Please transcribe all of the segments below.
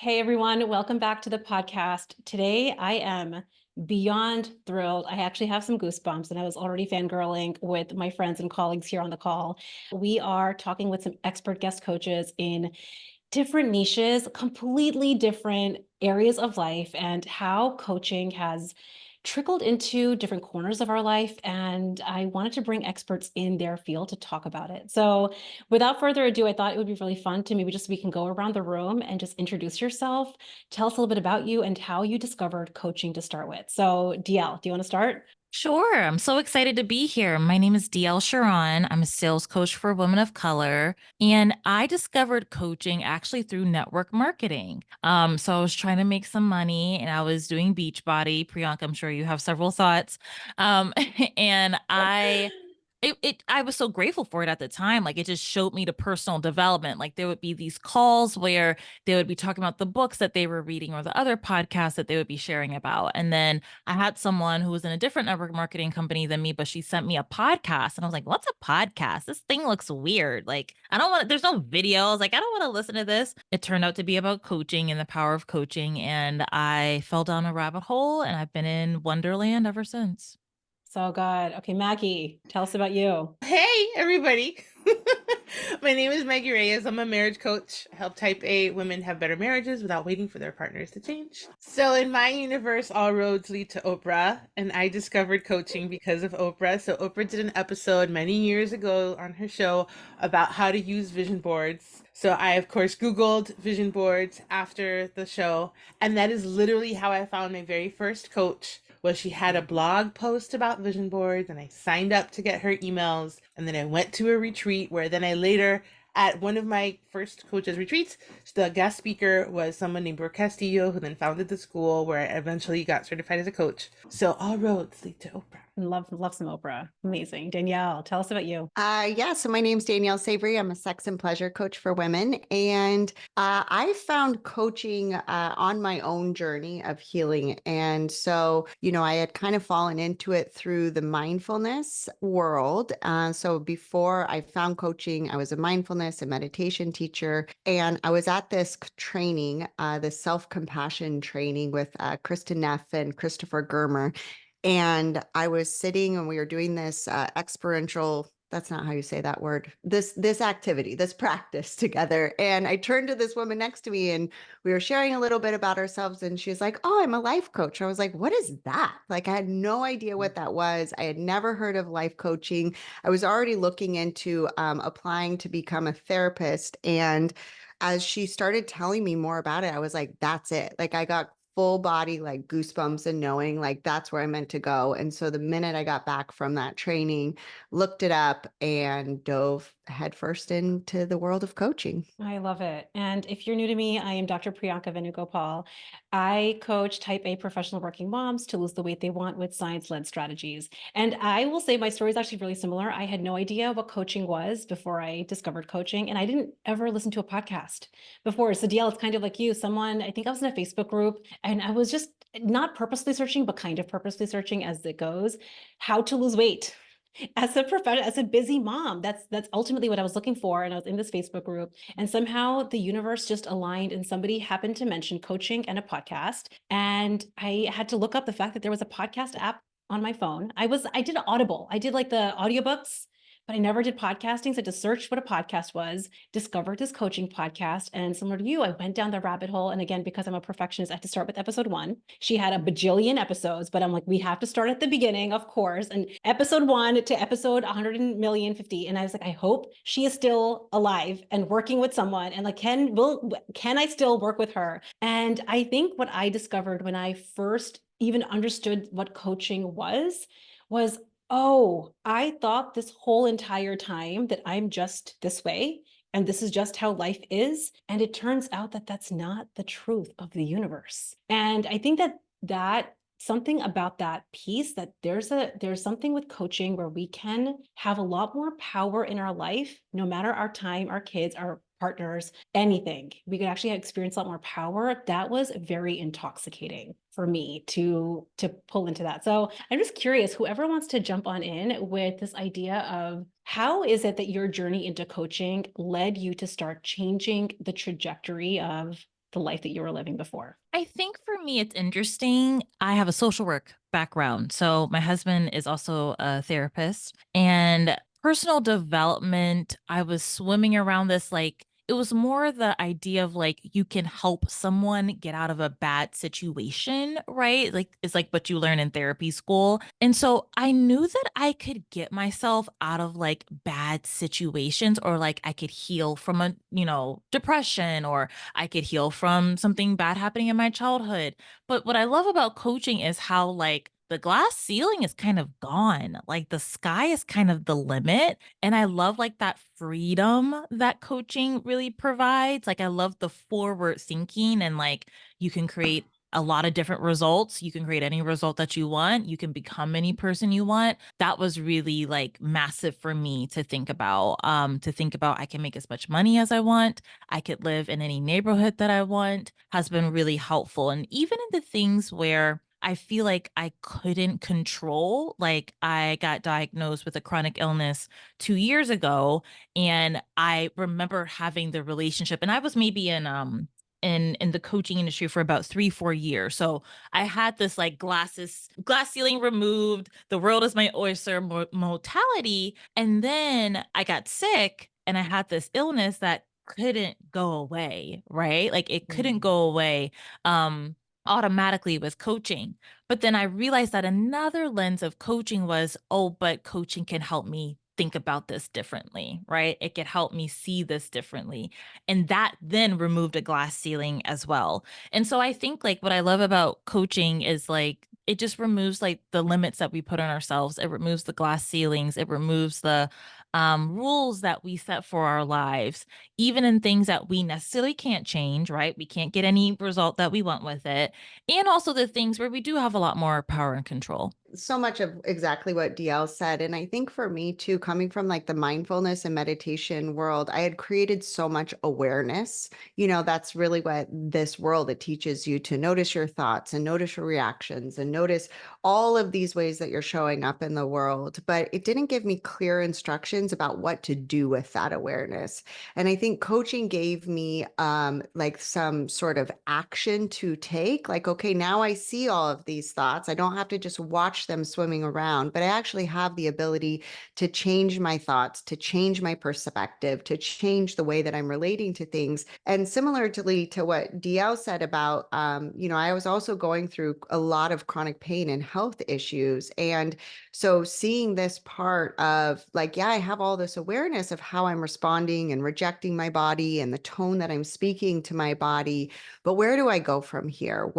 Hey everyone, welcome back to the podcast. Today I am beyond thrilled. I actually have some goosebumps and I was already fangirling with my friends and colleagues here on the call. We are talking with some expert guest coaches in different niches, completely different areas of life, and how coaching has trickled into different corners of our life. And I wanted to bring experts in their field to talk about it. So, without further ado, I thought it would be really fun to maybe just we can go around the room and just introduce yourself, tell us a little bit about you and how you discovered coaching to start with. So, DL, do you want to start? Sure. I'm so excited to be here. My name is Dielle Charon. I'm a sales coach for women of color. And I discovered coaching actually through network marketing. So I was trying to make some money and I was doing Beachbody. Priyanka, I'm sure you have several thoughts. Um, and I was so grateful for it at the time. Like it just showed me the personal development. Like there would be these calls where they would be talking about the books that they were reading or the other podcasts that they would be sharing about. And then I had someone who was in a different network marketing company than me, but she sent me a podcast. And I was like, what's a podcast? This thing looks weird. Like, I don't want, there's no videos. Like, I don't want to listen to this. It turned out to be about coaching and the power of coaching. And I fell down a rabbit hole and I've been in Wonderland ever since. So good. Okay, Maggie, tell us about you. Hey, everybody. My name is Maggie Reyes. I'm a marriage coach. I help type A women have better marriages without waiting for their partners to change. So, in my universe, all roads lead to Oprah, and I discovered coaching because of Oprah. So, Oprah did an episode many years ago on her show about how to use vision boards. So, I, of course, Googled vision boards after the show, and that is literally how I found my very first coach was she had a blog post about vision boards and I signed up to get her emails and then I went to a retreat where then I later at one of my first coaches retreats, the guest speaker was someone named Brooke Castillo who then founded the school where I eventually got certified as a coach. So all roads lead to Oprah. Love some Oprah. Amazing. Danielle, tell us about you. So my name's Danielle Savory. I'm a sex and pleasure coach for women. And I found coaching on my own journey of healing. And so, I had kind of fallen into it through the mindfulness world. So before I found coaching, I was a mindfulness and meditation teacher. And I was at this training, the self-compassion training with Kristen Neff and Christopher Germer. And I was sitting and we were doing this experiential, that's not how you say that word, this activity, this practice together. And I turned to this woman next to me and we were sharing a little bit about ourselves. And she was like, oh, I'm a life coach. I was like, what is that? Like, I had no idea what that was. I had never heard of life coaching. I was already looking into applying to become a therapist. And as she started telling me more about it, I was like, that's it. Like I got full body like goosebumps and knowing like that's where I meant to go. And so the minute I got back from that training, looked it up and dove headfirst into the world of coaching. I love it. And if you're new to me, I am Dr. Priyanka Venugopal. I coach type A professional working moms to lose the weight they want with science-led strategies. And I will say my story is actually really similar. I had no idea what coaching was before I discovered coaching, and I didn't ever listen to a podcast before. So DL, it's kind of like you, someone, I think I was in a Facebook group, and I was just not purposely searching, but kind of purposely searching as it goes, how to lose weight as a professional, as a busy mom. That's ultimately what I was looking for. And I was in this Facebook group, and somehow the universe just aligned, and somebody happened to mention coaching and a podcast. And I had to look up the fact that there was a podcast app on my phone. I did Audible. I did like the audiobooks, but I never did podcasting. So I had to search what a podcast was, discovered this coaching podcast. And similar to you, I went down the rabbit hole. And again, because I'm a perfectionist, I had to start with episode one. She had a bajillion episodes, but I'm like, we have to start at the beginning, of course. And episode one to episode 100 million 50. And I was like, I hope she is still alive and working with someone. And like, can I still work with her? And I think what I discovered when I first even understood what coaching was oh, I thought this whole entire time that I'm just this way and this is just how life is. And it turns out that that's not the truth of the universe. And I think that something about that piece, that there's something with coaching where we can have a lot more power in our life, no matter our time, our kids, our partners, anything. We could actually experience a lot more power. That was very intoxicating for me to pull into that. So I'm just curious, whoever wants to jump on in with this idea of how is it that your journey into coaching led you to start changing the trajectory of the life that you were living before? I think for me, it's interesting. I have a social work background. So my husband is also a therapist, and personal development. I was swimming around this like, it was more the idea of like you can help someone get out of a bad situation, right? Like it's like what you learn in therapy school. And so I knew that I could get myself out of like bad situations, or like I could heal from a, depression, or I could heal from something bad happening in my childhood. But what I love about coaching is how like the glass ceiling is kind of gone. Like the sky is kind of the limit. And I love like that freedom that coaching really provides. Like I love the forward thinking, and like you can create a lot of different results. You can create any result that you want. You can become any person you want. That was really like massive for me to think about. To think about I can make as much money as I want. I could live in any neighborhood that I want has been really helpful. And even in the things where I feel like I couldn't control, like I got diagnosed with a chronic illness 2 years ago. And I remember having the relationship, and I was maybe in the coaching industry for about 3 4 years. So I had this like glass ceiling removed, the world is my oyster mortality. And then I got sick and I had this illness that couldn't go away, right? Like it couldn't go away um automatically with coaching. But then I realized that another lens of coaching was, oh, but coaching can help me think about this differently, right? It could help me see this differently. And that then removed a glass ceiling as well. And so I think like what I love about coaching is like it just removes like the limits that we put on ourselves. It removes the glass ceilings. It removes the rules that we set for our lives, even in things that we necessarily can't change, right? We can't get any result that we want with it. And also the things where we do have a lot more power and control. So much of exactly what DL said. And I think for me too, coming from like the mindfulness and meditation world, I had created so much awareness. That's really what this world, it teaches you to notice your thoughts and notice your reactions and notice all of these ways that you're showing up in the world. But it didn't give me clear instructions about what to do with that awareness. And I think coaching gave me like some sort of action to take, like, okay, now I see all of these thoughts. I don't have to just watch them swimming around, but I actually have the ability to change my thoughts, to change my perspective, to change the way that I'm relating to things. And similarly to what DL said about, I was also going through a lot of chronic pain and health issues. And so seeing this part of like, yeah, I have all this awareness of how I'm responding and rejecting my body and the tone that I'm speaking to my body, but where do I go from here?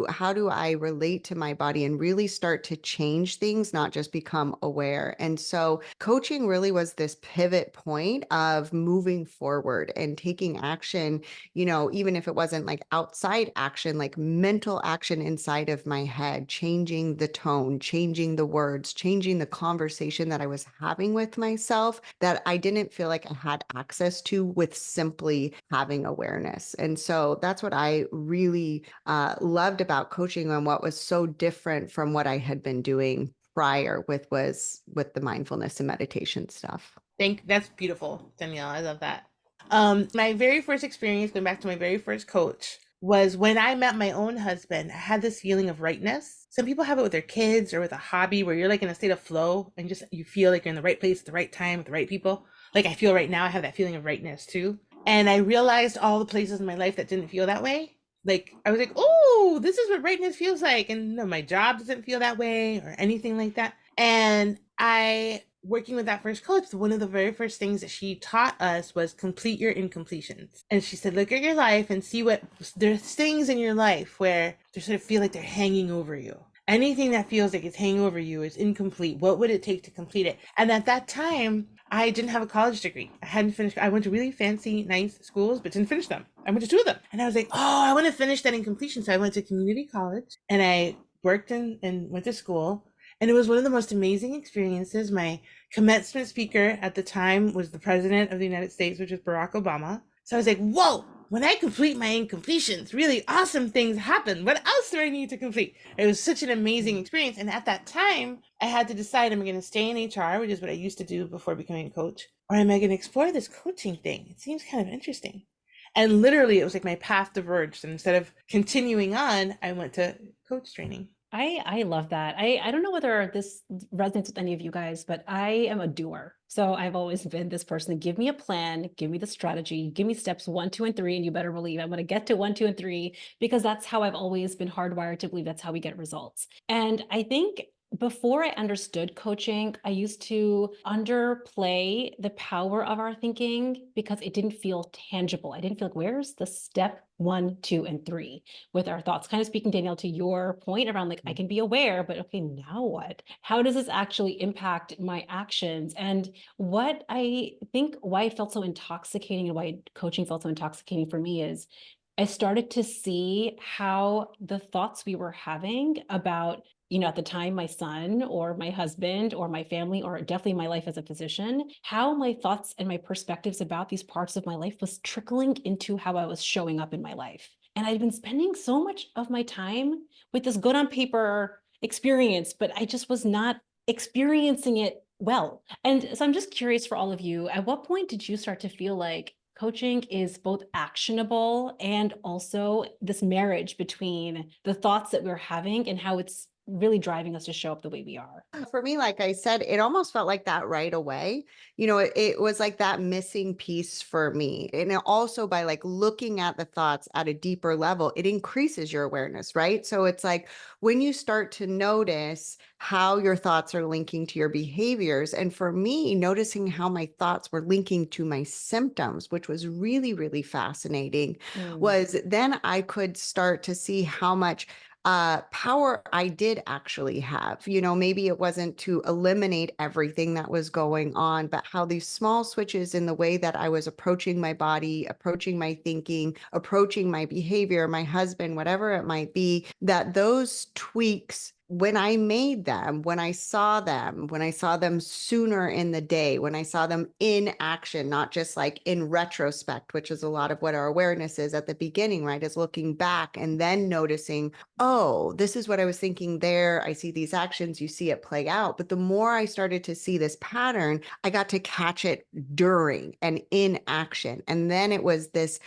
How do I relate to my body and really start to change things, not just become aware? And so coaching really was this pivot point of moving forward and taking action, even if it wasn't like outside action, like mental action inside of my head, changing the tone, changing the words, changing the conversation that I was having with myself that I didn't feel like I had access to with simply having awareness. And so that's what I really loved about coaching, and what was so different from what I had been doing prior with the mindfulness and meditation stuff. That's beautiful, Danielle. I love that. My very first experience, going back to my very first coach, was when I met my own husband. I had this feeling of rightness. Some people have it with their kids or with a hobby where you're like in a state of flow and just you feel like you're in the right place at the right time with the right people. Like I feel right now, I have that feeling of rightness too. And I realized all the places in my life that didn't feel that way. Like I was like, oh, this is what rightness feels like. And no, my job doesn't feel that way or anything like that. And working with that first coach, one of the very first things that she taught us was complete your incompletions. And she said, look at your life and see what there's things in your life where they sort of feel like they're hanging over you. Anything that feels like it's hanging over you is incomplete. What would it take to complete it? And at that time, I didn't have a college degree. I hadn't finished. I went to really fancy, nice schools, but didn't finish them. I went to 2 of them. And I was like, oh, I want to finish that incompletion. So I went to community college and I worked and went to school. And it was one of the most amazing experiences. My commencement speaker at the time was the president of the United States, which is Barack Obama. So I was like, whoa, when I complete my incompletions, really awesome things happen. What else do I need to complete? It was such an amazing experience. And at that time, I had to decide, am I going to stay in HR, which is what I used to do before becoming a coach, or am I going to explore this coaching thing? It seems kind of interesting. And literally it was like my path diverged. And instead of continuing on, I went to coach training. I love that. I don't know whether this resonates with any of you guys, but I am a doer. So I've always been this person. Give me a plan, give me the strategy, give me steps 1, 2, and 3, and you better believe I'm going to get to 1, 2, and 3 because that's how I've always been hardwired to believe that's how we get results. And I think before I understood coaching, I used to underplay the power of our thinking because it didn't feel tangible. I didn't feel like, where's the step 1, 2, and 3 with our thoughts? Kind of speaking, Danielle, to your point around like, I can be aware, but okay, now what? How does this actually impact my actions? And what I think why it felt so intoxicating and why coaching felt so intoxicating for me is I started to see how the thoughts we were having about, at the time, my son or my husband or my family, or definitely my life as a physician, how my thoughts and my perspectives about these parts of my life was trickling into how I was showing up in my life. And I'd been spending so much of my time with this good on paper experience, but I just was not experiencing it well. And so I'm just curious for all of you, at what point did you start to feel like coaching is both actionable and also this marriage between the thoughts that we're having and how it's really driving us to show up the way we are? For me, like I said, it almost felt like that right away. It was like that missing piece for me. And also by like looking at the thoughts at a deeper level, it increases your awareness, right? So it's like when you start to notice how your thoughts are linking to your behaviors. And for me, noticing how my thoughts were linking to my symptoms, which was really, really fascinating, was then I could start to see how much power I did actually have. Maybe it wasn't to eliminate everything that was going on, but how these small switches in the way that I was approaching my body, approaching my thinking, approaching my behavior, my husband, whatever it might be, that those tweaks, when I made them, when I saw them sooner in the day, when I saw them in action, not just like in retrospect, which is a lot of what our awareness is at the beginning, right? Is looking back and then noticing, oh, this is what I was thinking there. I see these actions, you see it play out. But the more I started to see this pattern, I got to catch it during and in action. And then it was this,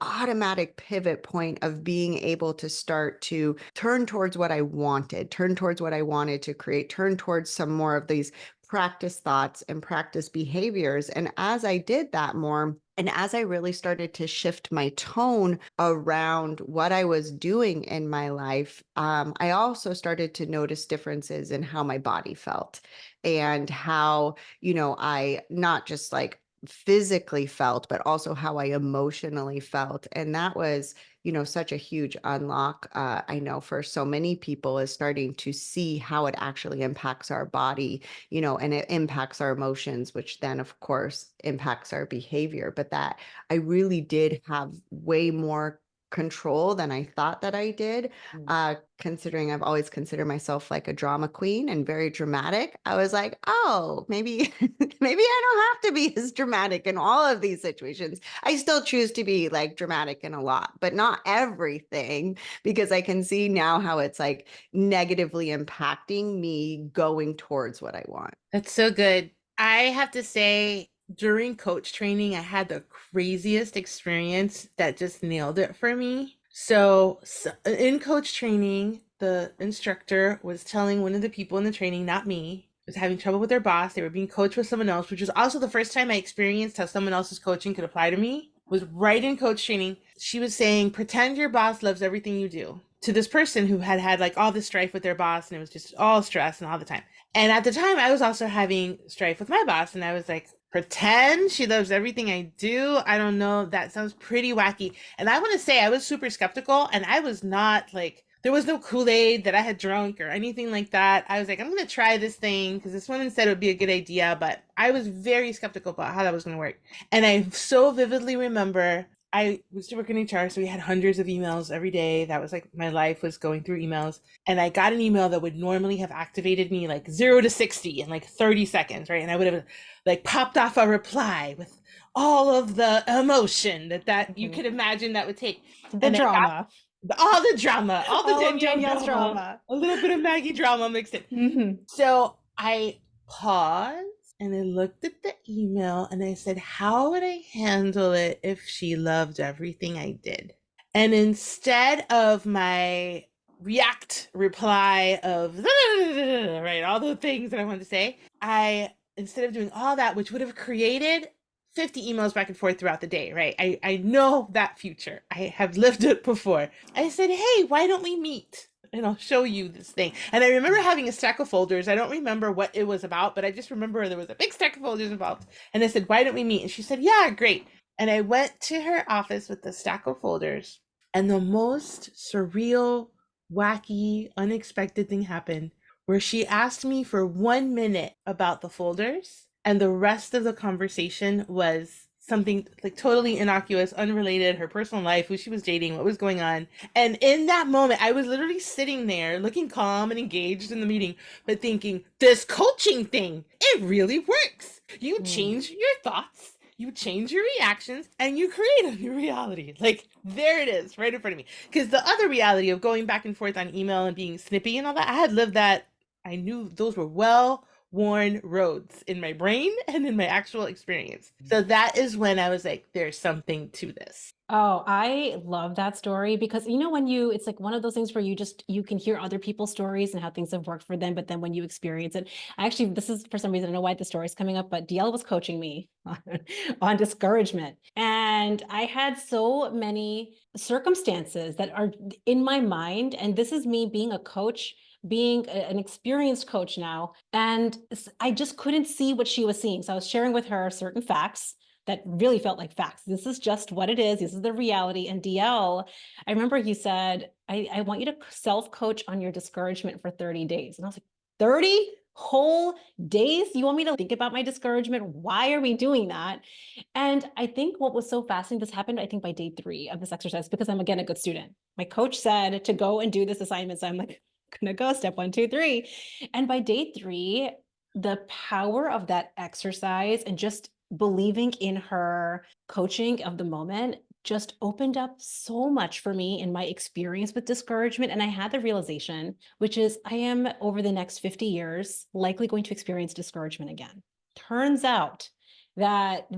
automatic pivot point of being able to start to turn towards what I wanted, turn towards what I wanted to create, turn towards some more of these practice thoughts and practice behaviors. And as I did that more, and as I really started to shift my tone around what I was doing in my life, I also started to notice differences in how my body felt and how, I not just like physically felt, but also how I emotionally felt. And that was, such a huge unlock. I know for so many people is starting to see how it actually impacts our body, and it impacts our emotions, which then of course impacts our behavior. But that I really did have way more control than I thought that I did. Considering I've always considered myself like a drama queen and very dramatic, I was like, oh, maybe, maybe I don't have to be as dramatic in all of these situations. I still choose to be like dramatic in a lot, but not everything, because I can see now how it's like negatively impacting me going towards what I want. That's so good. I have to say, during coach training, I had the craziest experience that just nailed it for me. So in coach training, the instructor was telling one of the people in the training, not me, was having trouble with their boss. They were being coached with someone else, which was also the first time I experienced how someone else's coaching could apply to me. Was right in coach training. She was saying, pretend your boss loves everything you do, to this person who had like all this strife with their boss, and it was just all stress and all the time. And at the time, I was also having strife with my boss, and I was like, pretend she loves everything I do? I don't know. That sounds pretty wacky. And I want to say I was super skeptical, and I was not like, there was no Kool-Aid that I had drunk or anything like that. I was like, I'm going to try this thing because this woman said it would be a good idea, but I was very skeptical about how that was going to work. And I so vividly remember I used to work in HR, so we had hundreds of emails every day. That was like my life was going through emails. And I got an email that would normally have activated me like 0 to 60 in like 30 seconds, right? And I would have like popped off a reply with all of the emotion that you could imagine that would take. The And drama. all the drama, all the All of Danielle Danielle's drama, a little bit of Maggie drama mixed in. So I paused and I looked at the email and I said, how would I handle it if she loved everything I did? And instead of my react reply of right, all the things that I wanted to say, instead of doing all that, which would have created 50 emails back and forth throughout the day, right? I know that future. I have lived it before. I said, hey, why don't we meet? And I'll show you this thing. And I remember having a stack of folders. I don't remember what it was about, but I just remember there was a big stack of folders involved. And I said, why don't we meet? And she said, yeah, great. And I went to her office with the stack of folders, and the most surreal, wacky, unexpected thing happened where she asked me for 1 minute about the folders, and the rest of the conversation was something like totally innocuous, unrelated, her personal life, who she was dating, what was going on. And in that moment, I was literally sitting there looking calm and engaged in the meeting, but thinking, this coaching thing, it really works. You change your thoughts, you change your reactions, and you create a new reality. Like, there it is, right in front of me. Because the other reality of going back and forth on email and being snippy and all that, I had lived that. I knew those were well-worn roads in my brain and in my actual experience. So that is when I was like, there's something to this. Oh, I love that story because when it's like one of those things where you can hear other people's stories and how things have worked for them, but then when you experience it, actually, this is for some reason, I don't know why the story is coming up, but Dielle was coaching me on discouragement. And I had so many circumstances that are in my mind. And this is me being a coach, being an experienced coach now. And I just couldn't see what she was seeing. So I was sharing with her certain facts that really felt like facts. This is just what it is. This is the reality. And Dielle, I remember you said, I want you to self-coach on your discouragement for 30 days. And I was like, 30 whole days? You want me to think about my discouragement? Why are we doing that? And I think what was so fascinating, this happened, I think by day 3 of this exercise, because I'm, again, a good student. My coach said to go and do this assignment. So I'm like, gonna go step 1, 2, 3. And by day 3, the power of that exercise and just believing in her coaching of the moment just opened up so much for me in my experience with discouragement. And I had the realization, which is I am over the next 50 years likely going to experience discouragement again. Turns out that,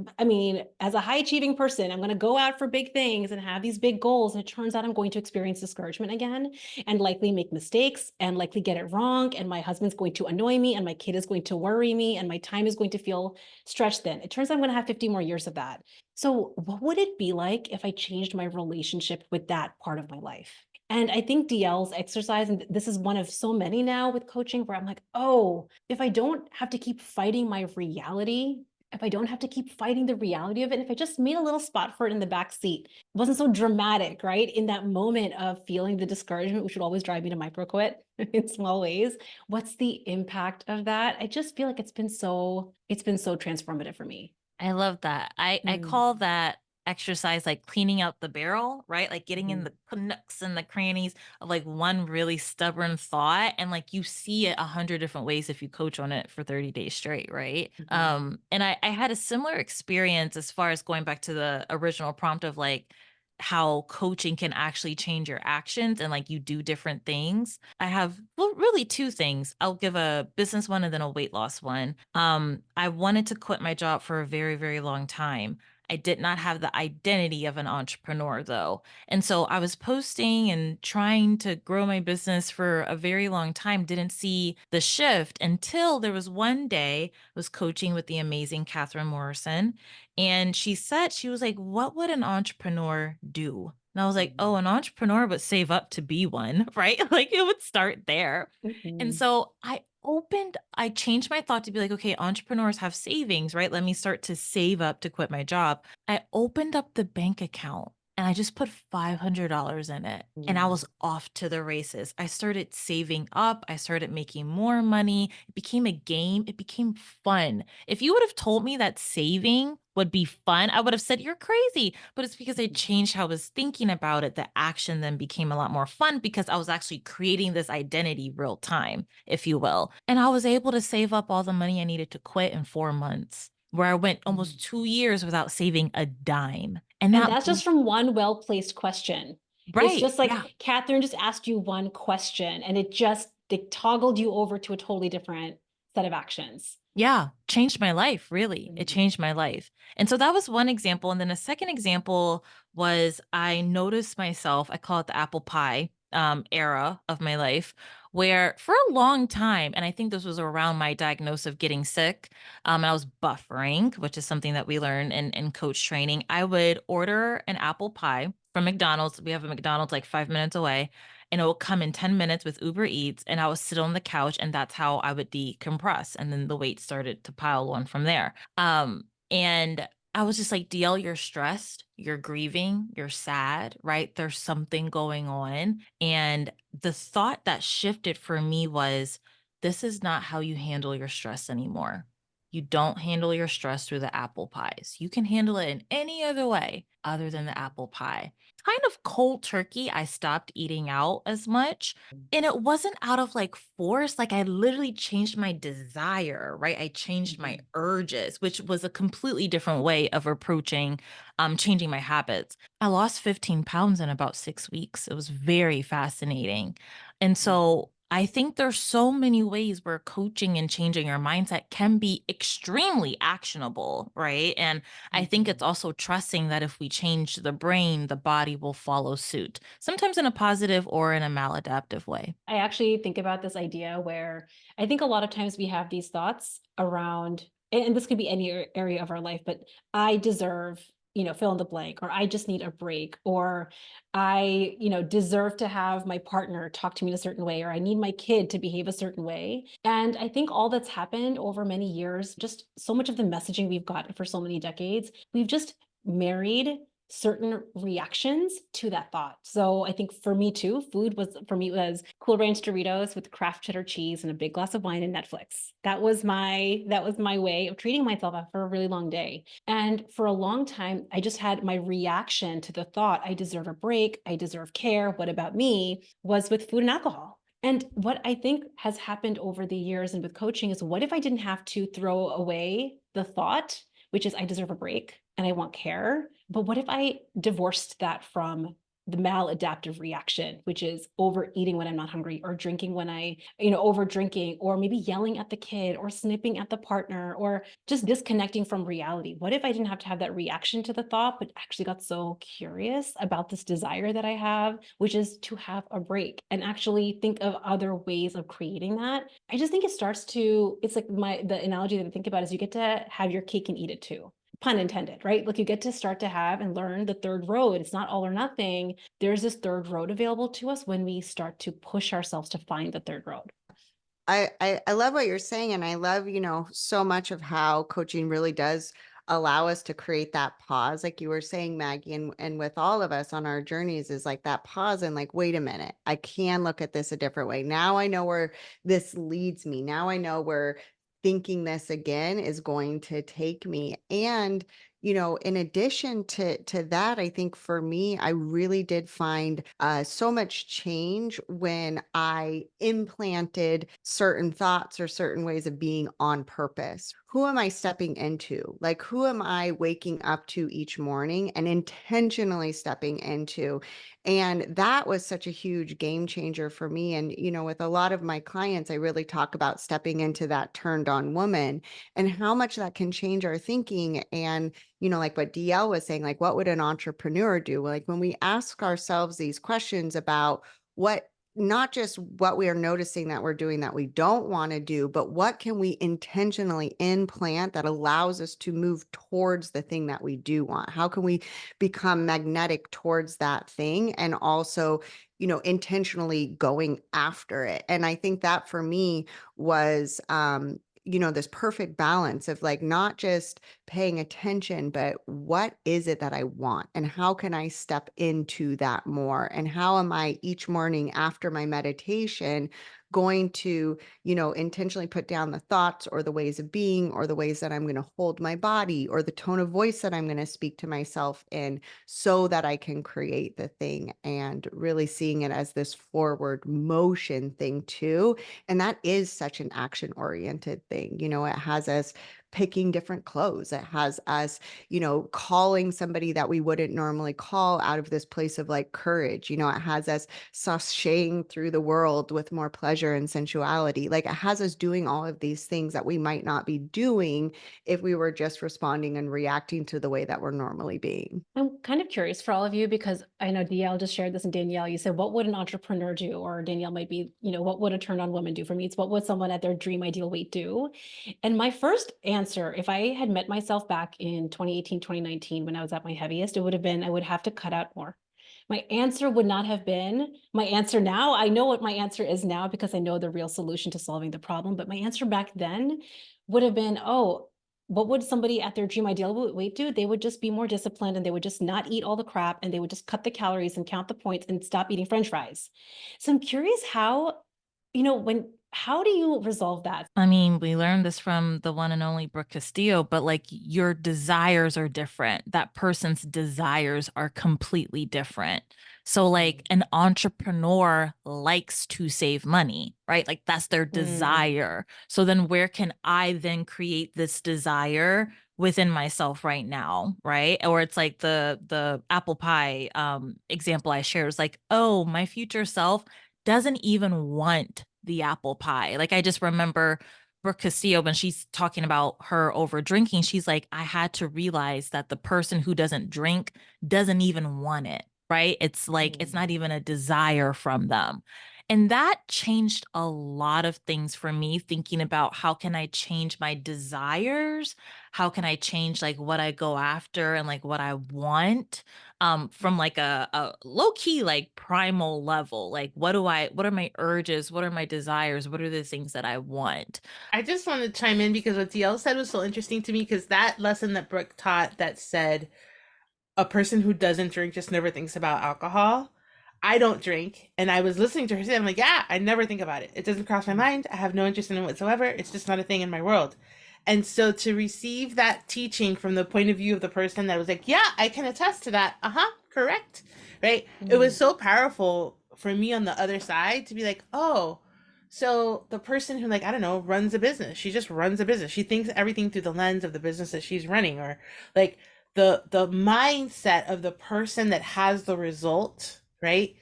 as a high achieving person, I'm going to go out for big things and have these big goals. And it turns out I'm going to experience discouragement again and likely make mistakes and likely get it wrong. And my husband's going to annoy me and my kid is going to worry me and my time is going to feel stretched thin. It turns out I'm going to have 50 more years of that. So what would it be like if I changed my relationship with that part of my life? And I think Dielle's exercise, and this is one of so many now with coaching, where I'm like, oh, if I don't have to keep fighting my reality, if I don't have to keep fighting the reality of it, if I just made a little spot for it in the back seat, it wasn't so dramatic, right? In that moment of feeling the discouragement, which would always drive me to micro quit in small ways. What's the impact of that? I just feel like it's been so transformative for me. I love that. I call that exercise like cleaning out the barrel, right? Like getting in the nooks and the crannies of like one really stubborn thought. And like you see it 100 different ways if you coach on it for 30 days straight, right? And I had a similar experience as far as going back to the original prompt of like how coaching can actually change your actions and like you do different things. I have really 2 things. I'll give a business one and then a weight loss one. I wanted to quit my job for a very, very long time. I did not have the identity of an entrepreneur though. And so I was posting and trying to grow my business for a very long time, didn't see the shift until there was one day I was coaching with the amazing Catherine Morrison. And she was like, what would an entrepreneur do? And I was like, oh, an entrepreneur would save up to be one, right? Like it would start there. And so I changed my thought to be like, okay, entrepreneurs have savings, right? Let me start to save up to quit my job. I opened up the bank account and I just put $500 in it and I was off to the races. I started saving up. I started making more money. It became a game. It became fun. If you would have told me that saving would be fun, I would have said, you're crazy. But it's because I changed how I was thinking about it. The action then became a lot more fun because I was actually creating this identity real time, if you will. And I was able to save up all the money I needed to quit in 4 months, where I went almost 2 years without saving a dime. And And that, that's just from one well-placed question. It's right. just like Yeah. Catherine just asked you one question and it toggled you over to a totally different set of actions. Yeah, changed my life, really. It Mhm. changed my life. And so that was one example. And then a second example was I noticed myself, I call it the apple pie era of my life, where for a long time, and I think this was around my diagnosis of getting sick, and I was buffering, which is something that we learn in coach training. I would order an apple pie from McDonald's. We have a McDonald's like 5 minutes away, and it will come in 10 minutes with Uber Eats, and I would sit on the couch, and that's how I would decompress, and then the weight started to pile on from there. And I was just like, DL, you're stressed, you're grieving, you're sad, right? There's something going on. And the thought that shifted for me was, this is not how you handle your stress anymore. You don't handle your stress through the apple pies. You can handle it in any other way other than the apple pie. Kind of cold turkey, I stopped eating out as much. And it wasn't out of like force. Like I literally changed my desire, right? I changed my Mhm. urges, which was a completely different way of approaching changing my habits. I lost 15 pounds in about 6 weeks. It was very fascinating. And so I think there's so many ways where coaching and changing your mindset can be extremely actionable, right? And I think it's Mhm. also trusting that if we change the brain, the body will follow suit, sometimes in a positive or in a maladaptive way. I actually think about this idea where I think a lot of times we have these thoughts around, and this could be any area of our life, but I deserve, fill in the blank, or I just need a break, or I, deserve to have my partner talk to me in a certain way, or I need my kid to behave a certain way. And I think all that's happened over many years, just so much of the messaging we've gotten for so many decades, we've just married certain reactions to that thought. So I think for me too, food was for me was Cool Ranch Doritos with Kraft cheddar cheese and a big glass of wine and Netflix. That was my way of treating myself after a really long day. And for a long time, I just had my reaction to the thought, I deserve a break, I deserve care, what about me, was with food and alcohol. And what I think has happened over the years and with coaching is, what if I didn't have to throw away the thought, which is I deserve a break and I want care? But what if I divorced that from the maladaptive reaction, which is overeating when I'm not hungry, or drinking when over drinking, or maybe yelling at the kid, or snipping at the partner, or just disconnecting from reality? What if I didn't have to have that reaction to the thought, but actually got so curious about this desire that I have, which is to have a break, and actually think of other ways of creating that? I just think it's like the analogy that I think about is, you get to have your cake and eat it too, pun intended, right? Like, you get to start to have and learn the third road. It's not all or nothing. There's this third road available to us when we start to push ourselves to find the third road. I love what you're saying. And I love, so much of how coaching really does allow us to create that pause, like you were saying, Maggie, and with all of us on our journeys, is like that pause and like, wait a minute, I can look at this a different way. Now I know where this leads me. Now I know where thinking this again is going to take me. And in addition to that, I think for me, I really did find so much change when I implanted certain thoughts or certain ways of being on purpose. Who am I stepping into? Like, who am I waking up to each morning and intentionally stepping into? And that was such a huge game changer for me. And, with a lot of my clients, I really talk about stepping into that turned on woman and how much that can change our thinking. And like what DL was saying, like, what would an entrepreneur do? Like, when we ask ourselves these questions about what, not just what we are noticing that we're doing that we don't want to do, but what can we intentionally implant that allows us to move towards the thing that we do want? How can we become magnetic towards that thing and also, intentionally going after it? And I think that for me was, this perfect balance of like not just paying attention, but what is it that I want? And how can I step into that more? And how am I each morning after my meditation going to, intentionally put down the thoughts or the ways of being or the ways that I'm going to hold my body or the tone of voice that I'm going to speak to myself in so that I can create the thing, and really seeing it as this forward motion thing too. And that is such an action oriented thing. It has us picking different clothes. It has us, calling somebody that we wouldn't normally call out of this place of like courage. It has us sashaying through the world with more pleasure and sensuality. Like it has us doing all of these things that we might not be doing if we were just responding and reacting to the way that we're normally being. I'm kind of curious for all of you because I know Dielle just shared this, and Danielle, you said, what would an entrepreneur do? Or Danielle might be, what would a turned on woman do? For me, it's what would someone at their dream ideal weight do? And my first answer, if I had met myself back in 2018, 2019, when I was at my heaviest, it would have been, I would have to cut out more. My answer would not have been my answer now. I know what my answer is now because I know the real solution to solving the problem. But my answer back then would have been, oh, what would somebody at their dream ideal weight do? They would just be more disciplined and they would just not eat all the crap and they would just cut the calories and count the points and stop eating French fries. So I'm curious how do you resolve that? I mean, we learned this from the one and only Brooke Castillo, but like your desires are different. That person's desires are completely different. So, like, an entrepreneur likes to save money, right? Like, that's their desire. So, then where can I then create this desire within myself right now, right? Or it's like the apple pie example I shared was like, oh, my future self doesn't even want the apple pie. Like I just remember Brooke Castillo when she's talking about her over drinking, she's like, I had to realize that the person who doesn't drink doesn't even want it, right? It's like, it's not even a desire from them. And that changed a lot of things for me, thinking about how can I change my desires? How can I change like what I go after and like what I want? From like a low key, like primal level. Like, what are my urges? What are my desires? What are the things that I want? I just want to chime in because what DL said was so interesting to me because that lesson that Brooke taught that said a person who doesn't drink just never thinks about alcohol. I don't drink. And I was listening to her say, I'm like, yeah, I never think about it. It doesn't cross my mind. I have no interest in it whatsoever. It's just not a thing in my world. And so to receive that teaching from the point of view of the person that was like, yeah, I can attest to that. Correct. Right. It was so powerful for me on the other side to be like, oh, so the person who, like, I don't know, runs a business, she just runs a business. She thinks everything through the lens of the business that she's running, or like the mindset of the person that has the result, right?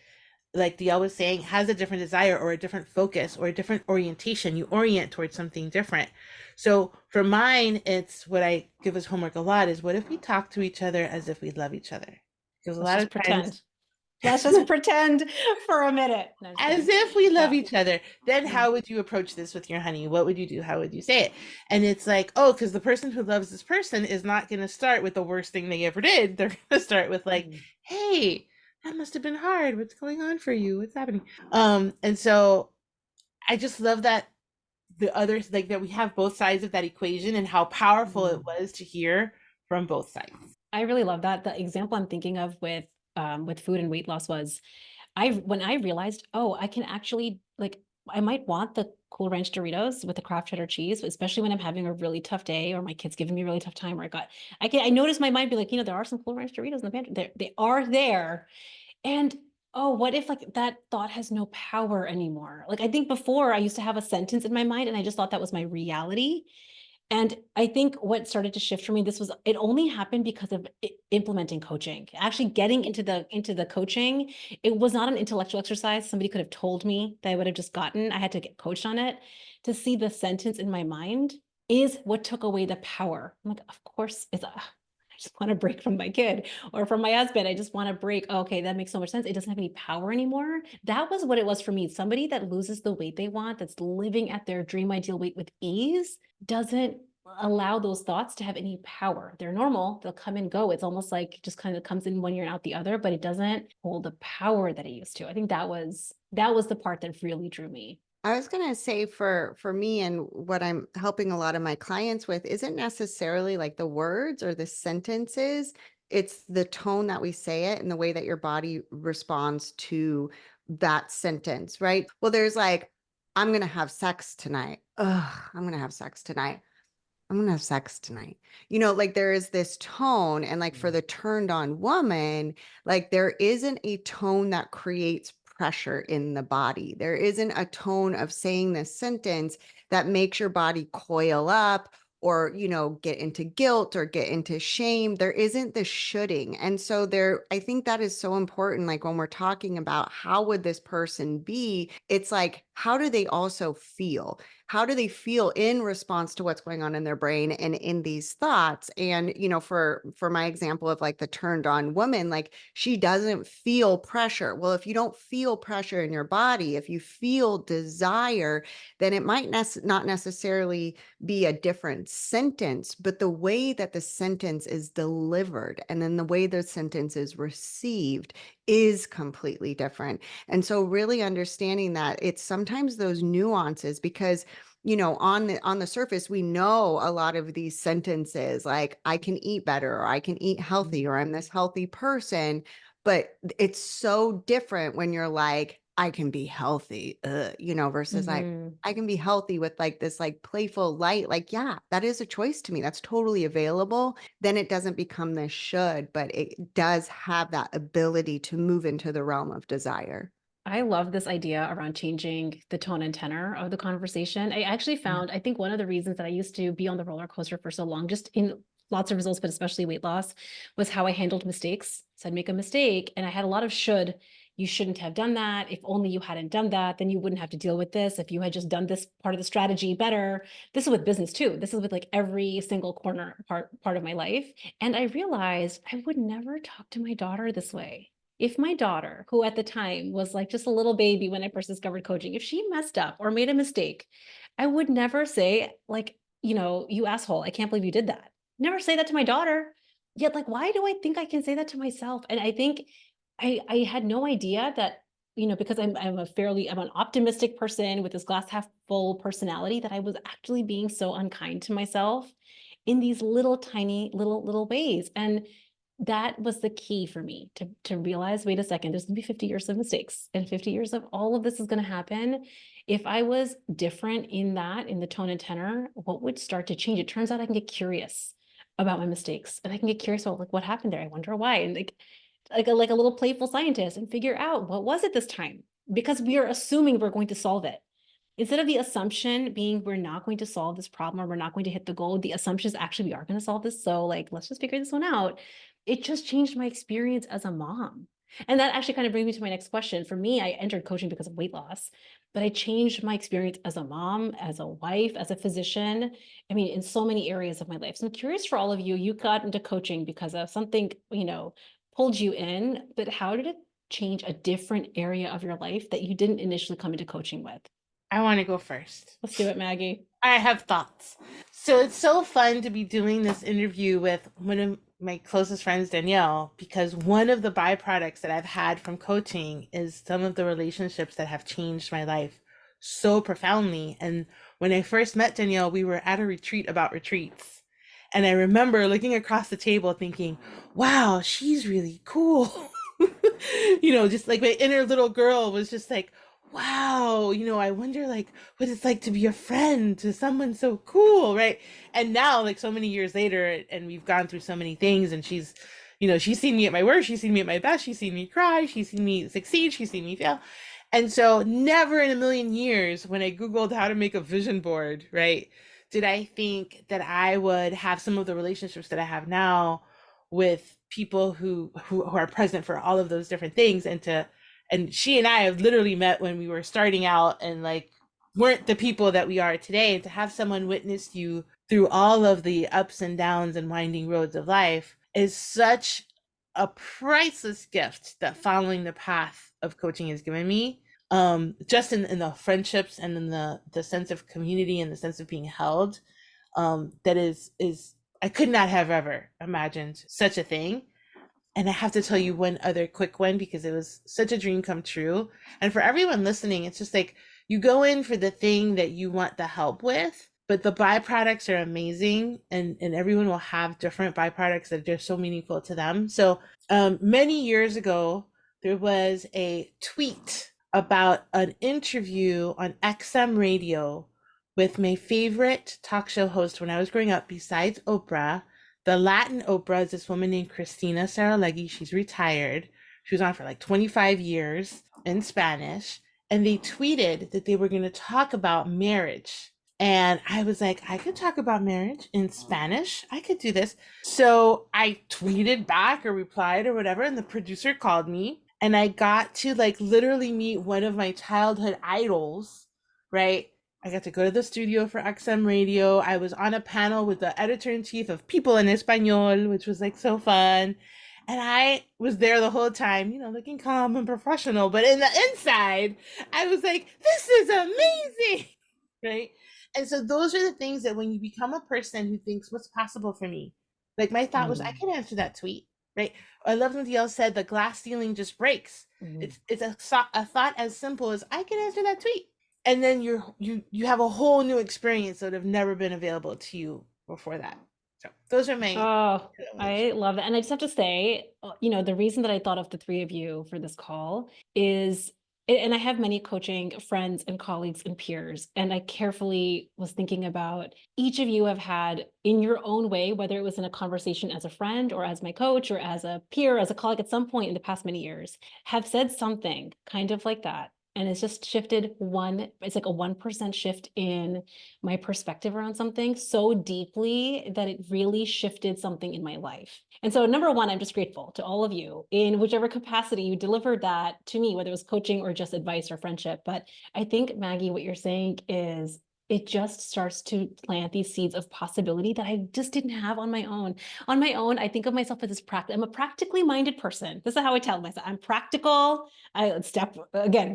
Like Dielle was saying, has a different desire or a different focus or a different orientation. You orient towards something different. So for mine, it's what I give as homework a lot is what if we talk to each other as if we love each other? Because a lot of times, Let's just pretend for a minute. No, as if we love Yeah. each other, then how would you approach this with your honey? What would you do? How would you say it? And it's like, oh, because the person who loves this person is not going to start with the worst thing they ever did. They're going to start with like, hey, that must have been hard. What's going on for you? What's happening? And so I just love that the others, like that we have both sides of that equation and how powerful it was to hear from both sides. I really love that. The example I'm thinking of with food and weight loss was when I realized, oh, I can actually like I might want the Cool Ranch Doritos with the Kraft cheddar cheese, especially when I'm having a really tough day or my kid's giving me a really tough time, or I noticed my mind be like, there are some Cool Ranch Doritos in the pantry. They are there. And oh, what if like that thought has no power anymore? Like I think before I used to have a sentence in my mind and I just thought that was my reality. And I think what started to shift for me, it only happened because of implementing coaching, actually getting into the coaching. It was not an intellectual exercise. Somebody could have told me that I would have just gotten. I had to get coached on it. To see the sentence in my mind is what took away the power. I'm like, of course, I just want to break from my kid or from my husband. I just want to break. Okay, that makes so much sense. It doesn't have any power anymore. That was what it was for me. Somebody that loses the weight they want, that's living at their dream ideal weight with ease, doesn't allow those thoughts to have any power. They're normal. They'll come and go. It's almost like it just kind of comes in one ear and out the other, but it doesn't hold the power that it used to. I think that was the part that really drew me. I was going to say for me and what I'm helping a lot of my clients with isn't necessarily like the words or the sentences. It's the tone that we say it and the way that your body responds to that sentence, right? Well, there's like, I'm going to have sex tonight. Ugh, I'm going to have sex tonight. I'm going to have sex tonight. Like there is this tone, and like for the turned on woman, like there isn't a tone that creates pressure in the body. There isn't a tone of saying this sentence that makes your body coil up or, get into guilt or get into shame. There isn't the shoulding. And so I think that is so important. Like when we're talking about how would this person be, it's like, how do they also feel? How do they feel in response to what's going on in their brain and in these thoughts? And, for my example of like the turned on woman, like she doesn't feel pressure. Well, if you don't feel pressure in your body, if you feel desire, then it might not necessarily be a different sentence, but the way that the sentence is delivered and then the way the sentence is received is completely different. And so really understanding that it's sometimes those nuances, because on the surface we know a lot of these sentences like I can eat better, or I can eat healthy, or I'm this healthy person, but it's so different when you're like I can be healthy, versus like Mhm. I can be healthy with like this like playful light, like, yeah, that is a choice to me. That's totally available. Then it doesn't become this should, but it does have that ability to move into the realm of desire. I love this idea around changing the tone and tenor of the conversation. I actually Yeah. found, I think one of the reasons that I used to be on the roller coaster for so long, just in lots of results, but especially weight loss, was how I handled mistakes. So I'd make a mistake and I had a lot of should. You shouldn't have done that. If only you hadn't done that, then you wouldn't have to deal with this. If you had just done this part of the strategy better. This is with business too. This is with like every single corner part of my life. And I realized I would never talk to my daughter this way. If my daughter, who at the time was like just a little baby when I first discovered coaching, if she messed up or made a mistake, I would never say, like, you asshole, I can't believe you did that. Never say that to my daughter. Yet, like, why do I think I can say that to myself? And I think I had no idea that, because I'm an optimistic person with this glass half full personality, that I was actually being so unkind to myself in these little tiny little ways. And that was the key for me to realize, wait a second, there's gonna be 50 years of mistakes and 50 years of all of this is gonna happen. If I was different in that, in the tone and tenor, what would start to change? It turns out I can get curious about my mistakes and I can get curious about like what happened there. I wonder why. And like a little playful scientist and figure out what was it this time? Because we are assuming we're going to solve it. Instead of the assumption being we're not going to solve this problem or we're not going to hit the goal, the assumption is actually we are going to solve this. So like, let's just figure this one out. It just changed my experience as a mom. And that actually kind of brings me to my next question. For me, I entered coaching because of weight loss, but I changed my experience as a mom, as a wife, as a physician. I mean, in so many areas of my life. So I'm curious for all of you, you got into coaching because of something, pulled you in, but how did it change a different area of your life that you didn't initially come into coaching with? I want to go first. Let's do it, Maggie. I have thoughts. So it's so fun to be doing this interview with one of my closest friends, Danielle, because one of the byproducts that I've had from coaching is some of the relationships that have changed my life so profoundly. And when I first met Danielle, we were at a retreat about retreats. And I remember looking across the table thinking, wow, she's really cool. Just like my inner little girl was just like, wow, I wonder like what it's like to be a friend to someone so cool, right? And now, like so many years later, and we've gone through so many things, and she's seen me at my worst, she's seen me at my best, she's seen me cry, she's seen me succeed, she's seen me fail. And so never in a million years when I Googled how to make a vision board, right, did I think that I would have some of the relationships that I have now with people who are present for all of those different things. And she and I have literally met when we were starting out and like weren't the people that we are today. And to have someone witness you through all of the ups and downs and winding roads of life is such a priceless gift that following the path of coaching has given me. Just in the friendships and in the sense of community and the sense of being held, that is I could not have ever imagined such a thing. And I have to tell you one other quick one because it was such a dream come true. And for everyone listening, it's just like you go in for the thing that you want the help with, but the byproducts are amazing, and everyone will have different byproducts that are so meaningful to them. So many years ago, there was a tweet about an interview on XM radio with my favorite talk show host when I was growing up, besides Oprah. The Latin Oprah is this woman named Christina Saralegui. She's retired. She was on for like 25 years in Spanish. And they tweeted that they were going to talk about marriage And I was like, I could talk about marriage in Spanish. I could do this. So I tweeted back or replied or whatever, and the producer called me, and I got to like literally meet one of my childhood idols, right? I got to go to the studio for XM Radio. I was on a panel with the editor in chief of People en Español, which was like so fun. And I was there the whole time, looking calm and professional. But in the inside, I was like, this is amazing. Right. And so those are the things that when you become a person who thinks, what's possible for me? Like my thought was, I can answer that tweet. Right. I love when Dielle said the glass ceiling just breaks. It's a thought as simple as I can answer that tweet. And then you have a whole new experience that would have never been available to you before that. So those are my Oh, I love that. And I just have to say, the reason that I thought of the three of you for this call is, and I have many coaching friends and colleagues and peers, and I carefully was thinking about each of you have had in your own way, whether it was in a conversation as a friend or as my coach or as a peer, as a colleague at some point in the past many years, have said something kind of like that. And it's just shifted it's like a 1% shift in my perspective around something so deeply that it really shifted something in my life. And so, number one, I'm just grateful to all of you in whichever capacity you delivered that to me, whether it was coaching or just advice or friendship. But I think, Maggie, what you're saying is it just starts to plant these seeds of possibility that I just didn't have on my own. On my own, I think of myself as this I'm a practically minded person. This is how I tell myself. I'm practical. We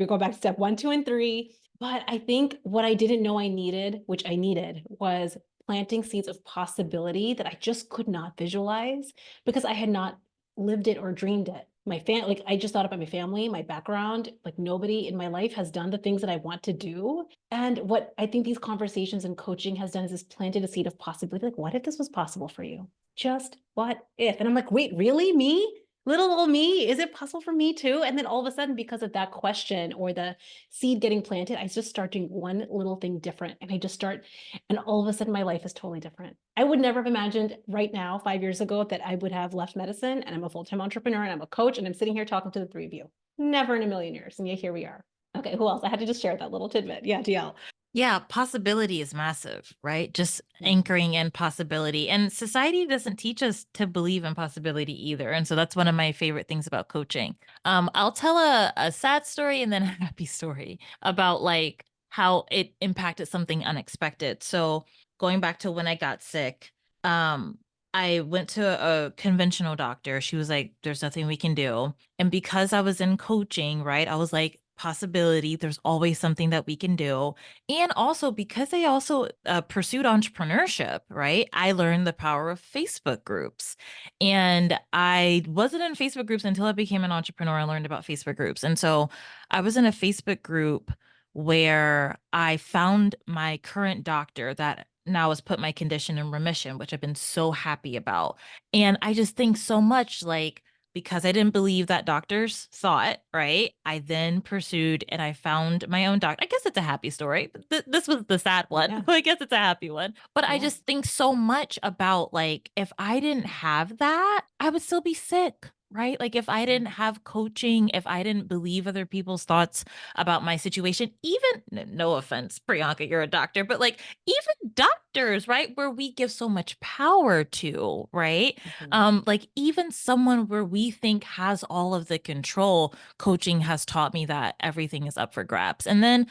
go back to step 1, 2, and 3. But I think what I didn't know I needed, which I needed, was planting seeds of possibility that I just could not visualize because I had not lived it or dreamed it. Like I just thought about my family, my background, like nobody in my life has done the things that I want to do. And what I think these conversations and coaching has done is this planted a seed of possibility. Like, what if this was possible for you? Just what if? And I'm like, wait, really? Me? Little old me? Is it possible for me too? And then all of a sudden, because of that question or the seed getting planted, I just start doing one little thing different. And all of a sudden my life is totally different. I would never have imagined right now, 5 years ago, that I would have left medicine and I'm a full-time entrepreneur and I'm a coach and I'm sitting here talking to the three of you. Never in a million years. And yet here we are. Okay, who else? I had to just share that little tidbit. Yeah, DL. Yeah, possibility is massive, right? Just anchoring in possibility. And society doesn't teach us to believe in possibility either. And so that's one of my favorite things about coaching. I'll tell a sad story and then a happy story about like how it impacted something unexpected. So going back to when I got sick, I went to a conventional doctor. She was like, there's nothing we can do. And because I was in coaching, right, I was like, possibility, there's always something that we can do. And also because I also pursued entrepreneurship, right? I learned the power of Facebook groups. And I wasn't in Facebook groups until I became an entrepreneur. I learned about Facebook groups. And so I was in a Facebook group where I found my current doctor that now has put my condition in remission, which I've been so happy about. And I just think so much like, because I didn't believe that doctors thought, right? I then pursued and I found my own doctor. I guess it's a happy story, but this was the sad one. Yeah. I guess it's a happy one. But I Yeah. just think so much about like, if I didn't have that, I would still be sick, right? Like if I didn't have coaching, if I didn't believe other people's thoughts about my situation, even no offense, Priyanka, you're a doctor, but like even doctors, right? Where we give so much power to, right? Like even someone where we think has all of the control, coaching has taught me that everything is up for grabs. And then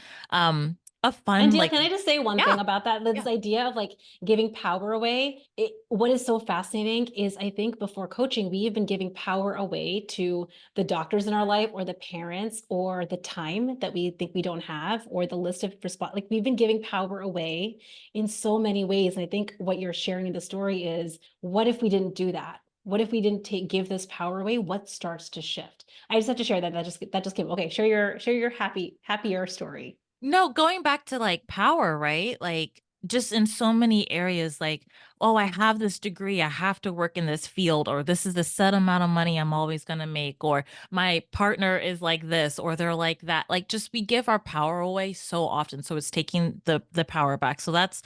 a fun And DL, like can I just say one yeah, thing about that? This yeah. idea of like giving power away. What is so fascinating is I think before coaching, we have been giving power away to the doctors in our life or the parents or the time that we think we don't have or the list of response. Like we've been giving power away in so many ways. And I think what you're sharing in the story is what if we didn't do that? What if we didn't give this power away? What starts to shift? I just have to share that. That just came. Okay, share your happier story. No, going back to like power, right? Like just in so many areas, like, oh, I have this degree, I have to work in this field, or this is the set amount of money I'm always going to make, or my partner is like this, or they're like that. Like just we give our power away so often. So it's taking the power back. So that's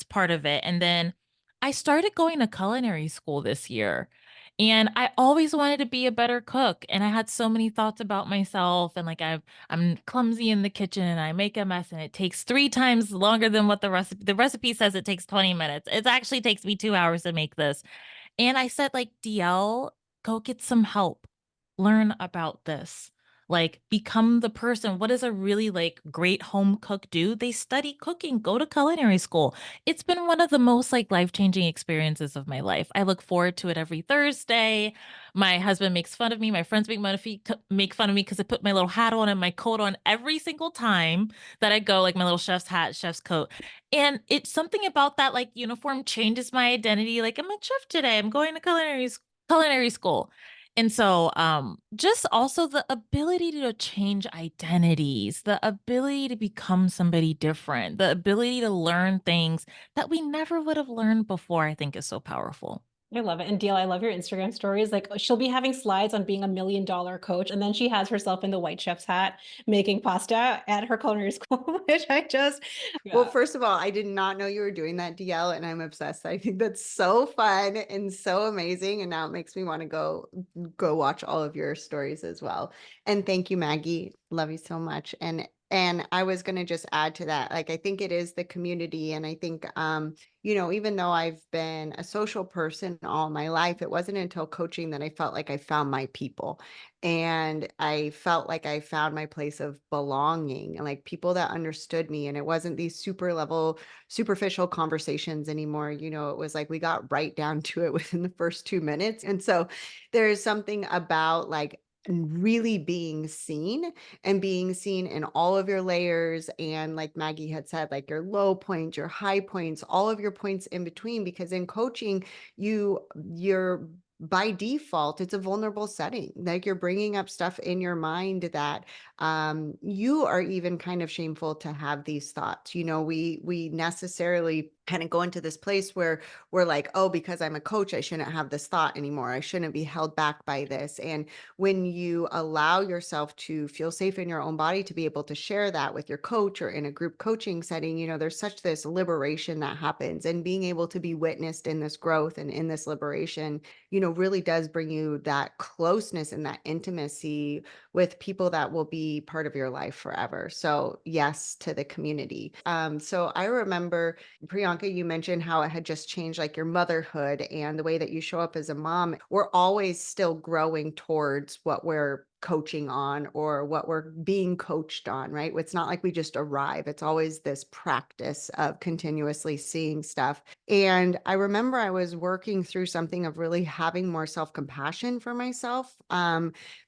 part of it. And then I started going to culinary school this year. And I always wanted to be a better cook. And I had so many thoughts about myself. And like I'm clumsy in the kitchen and I make a mess and it takes 3 times longer than what the recipe says it takes 20 minutes. It actually takes me 2 hours to make this. And I said, like, DL, go get some help. Learn about this. Like, become the person. What does a really like great home cook do? They study cooking, go to culinary school. It's been one of the most like life-changing experiences of my life. I look forward to it every Thursday. My husband makes fun of me. My friends make fun of me because I put my little hat on and my coat on every single time that I go, like my little chef's hat, chef's coat. And it's something about that like uniform changes my identity. Like I'm a chef today. I'm going to culinary school. And so just also the ability to change identities, the ability to become somebody different, the ability to learn things that we never would have learned before, I think is so powerful. I love it. And Deal, I love your Instagram stories. Like she'll be having slides on being $1 million coach, and then she has herself in the white chef's hat making pasta at her culinary school, which I just, Well, yeah. first of all, I did not know you were doing that, DL, and I'm obsessed. I think that's so fun and so amazing. And now it makes me want to go watch all of your stories as well. And thank you, Maggie. Love you so much. And I was going to just add to that. Like, I think it is the community. And I think, even though I've been a social person all my life, it wasn't until coaching that I felt like I found my people. And I felt like I found my place of belonging and like people that understood me. And it wasn't these superficial conversations anymore. It was like we got right down to it within the first 2 minutes. And so there's something about like really being seen and being seen in all of your layers. And like Maggie had said, like your low points, your high points, all of your points in between, because in coaching, you're by default, it's a vulnerable setting. Like you're bringing up stuff in your mind that you are even kind of shameful to have these thoughts. We necessarily kind of go into this place where we're like, oh, because I'm a coach, I shouldn't have this thought anymore. I shouldn't be held back by this. And when you allow yourself to feel safe in your own body to be able to share that with your coach or in a group coaching setting, there's such this liberation that happens, and being able to be witnessed in this growth and in this liberation, really does bring you that closeness and that intimacy with people that will be part of your life forever. So yes, to the community. So I remember, Priyanka, you mentioned how it had just changed, like your motherhood and the way that you show up as a mom. We're always still growing towards what we're coaching on or what we're being coached on, right? It's not like we just arrive. It's always this practice of continuously seeing stuff. And I remember I was working through something of really having more self-compassion for myself,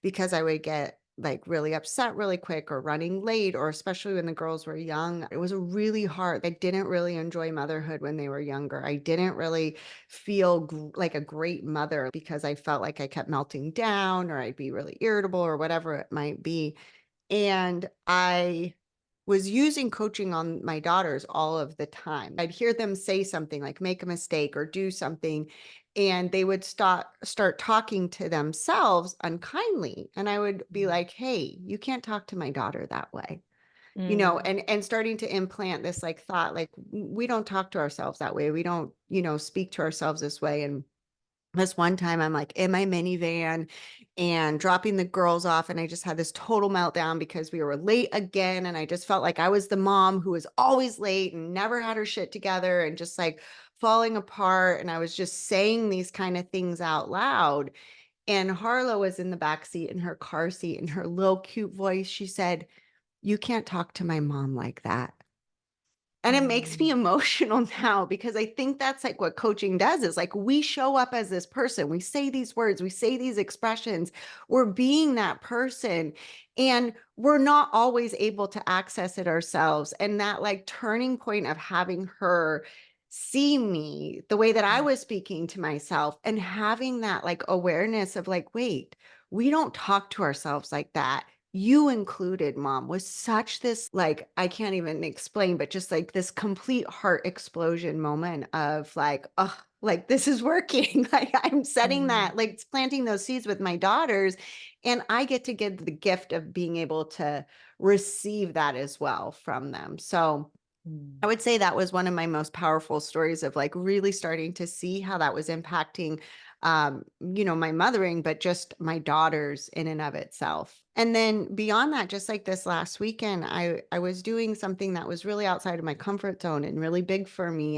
because I would get like really upset really quick or running late, or especially when the girls were young. It was really hard. I didn't really enjoy motherhood when they were younger. I didn't really feel like a great mother because I felt like I kept melting down or I'd be really irritable or whatever it might be. And I was using coaching on my daughters all of the time. I'd hear them say something like make a mistake or do something, and they would start talking to themselves unkindly. And I would be like, hey, you can't talk to my daughter that way. Mm. And starting to implant this like thought, like we don't talk to ourselves that way. We don't, speak to ourselves this way. And this one time I'm like in my minivan and dropping the girls off, and I just had this total meltdown because we were late again. And I just felt like I was the mom who was always late and never had her shit together and just like falling apart. And I was just saying these kind of things out loud. And Harlow was in the back seat in her car seat, and her little cute voice, she said, you can't talk to my mom like that. And it makes me emotional now, because I think that's like what coaching does, is like we show up as this person. We say these words, we say these expressions, we're being that person, and we're not always able to access it ourselves. And that like turning point of having her see me the way that I was speaking to myself, and having that like awareness of like, wait, we don't talk to ourselves like that, you included, mom, was such this like, I can't even explain, but just like this complete heart explosion moment of like, oh, like this is working. Like I'm setting that, like it's planting those seeds with my daughters, and I get to give the gift of being able to receive that as well from them. So I would say that was one of my most powerful stories of like really starting to see how that was impacting my mothering, but just my daughters in and of itself. And then beyond that, just like this last weekend, I was doing something that was really outside of my comfort zone and really big for me.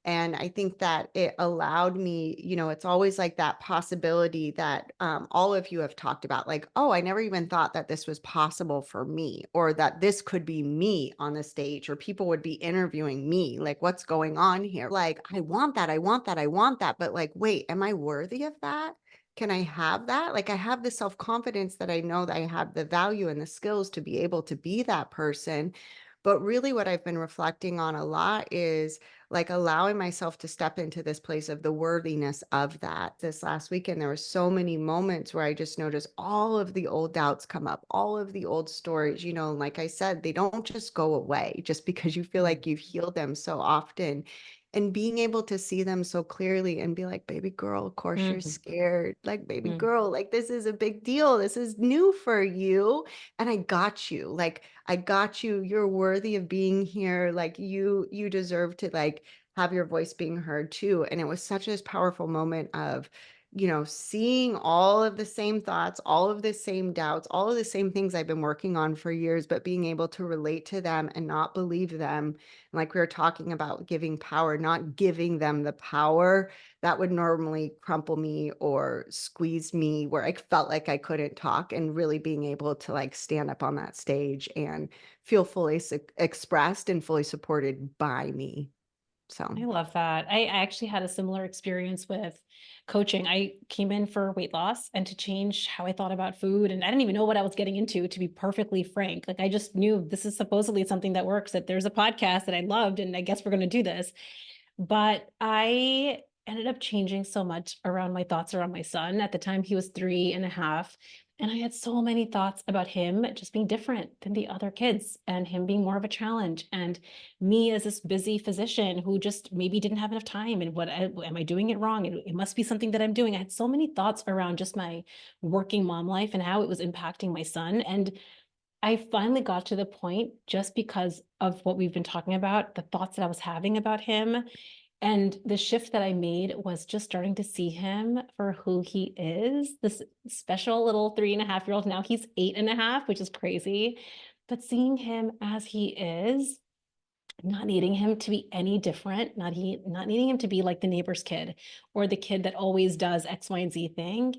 And I think that it allowed me, it's always like that possibility that all of you have talked about, like, oh, I never even thought that this was possible for me, or that this could be me on the stage, or people would be interviewing me. Like, what's going on here? Like, I want that. I want that. I want that. But like, wait, am I worthy of that? Can I have that? Like, I have the self-confidence that I know that I have the value and the skills to be able to be that person. But really, what I've been reflecting on a lot is like allowing myself to step into this place of the worthiness of that. This last weekend, there were so many moments where I just noticed all of the old doubts come up, all of the old stories, like I said, they don't just go away just because you feel like you've healed them so often. And being able to see them so clearly and be like, baby girl, of course you're Mhm. scared. Like, baby Mm. girl, like this is a big deal. This is new for you. And I got you. Like, I got you. You're worthy of being here. Like you deserve to like have your voice being heard too. And it was such a powerful moment of, seeing all of the same thoughts, all of the same doubts, all of the same things I've been working on for years, but being able to relate to them and not believe them. Like we were talking about giving power, not giving them the power that would normally crumple me or squeeze me where I felt like I couldn't talk, and really being able to like stand up on that stage and feel fully expressed and fully supported by me. So I love that. I actually had a similar experience with coaching. I came in for weight loss and to change how I thought about food. And I didn't even know what I was getting into, to be perfectly frank. Like I just knew this is supposedly something that works, that there's a podcast that I loved, and I guess we're going to do this. But I ended up changing so much around my thoughts around my son. At the time, he was 3.5. And I had so many thoughts about him just being different than the other kids and him being more of a challenge. And me as this busy physician who just maybe didn't have enough time. And am I doing it wrong? It must be something that I'm doing. I had so many thoughts around just my working mom life and how it was impacting my son. And I finally got to the point, just because of what we've been talking about, the thoughts that I was having about him, and the shift that I made was just starting to see him for who he is, this special little 3.5-year-old. Now he's 8.5, which is crazy. But seeing him as he is, not needing him to be any different, not needing him to be like the neighbor's kid or the kid that always does X, Y, and Z thing.